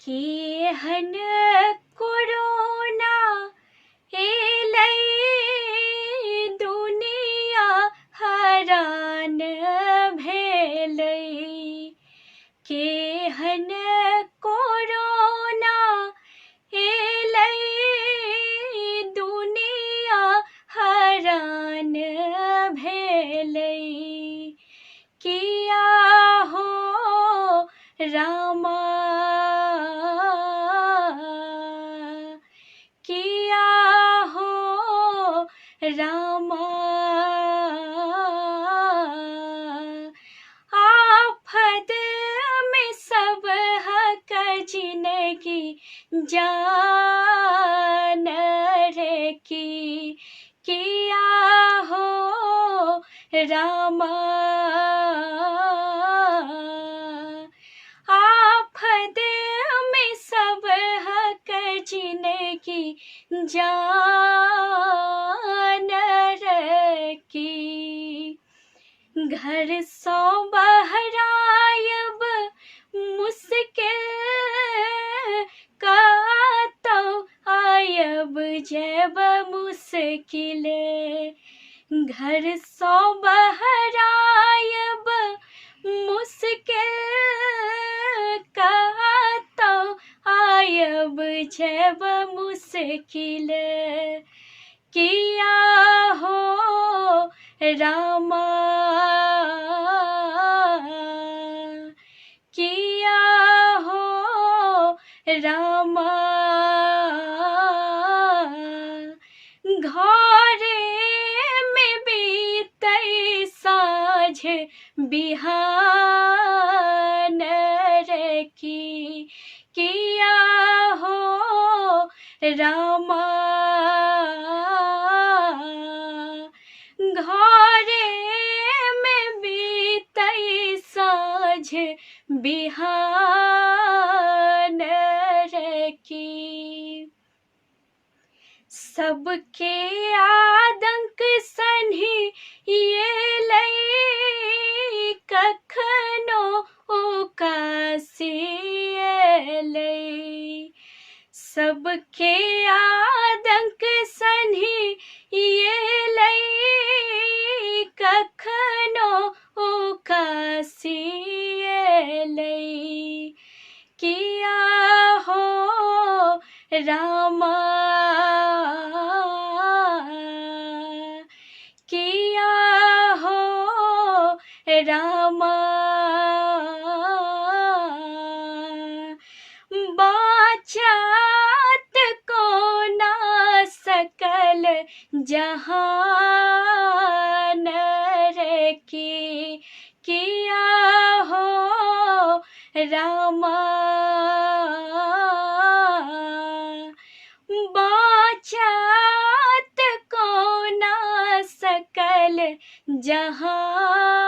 केहन कोरोना एलै दुनिया हरान भेलै। केहन कोरोना एलै दुनिया हरान भेलै। किया हो रामा, किया हो रामा, आफत में सब हक जिंदगी जान रे की। किया हो रामा, आफत में सब हक जिंदगी जान रे की। घर सौ बहरायब मुश्किल का तो आयब जब मुश्किल। घर सौ बहरायब मुश्किल का तो आयब जब मुश्किल। किया हो रामा, किया हो रामा, घरे में बीतै साँझ बिहान रे की। किया हो रामा, घरे में बीतै साँझ बिहान रे की। सबके आदंक सन्ही एलै कखनो उकासी एलै। सबके आदंक सन्ही एलै कखनो उकासी एलै। किया हो रामा, किया हो रामा, बाचत को ना सकल जहान रे की। किया हो रामा, बाचत को ना सकल जहान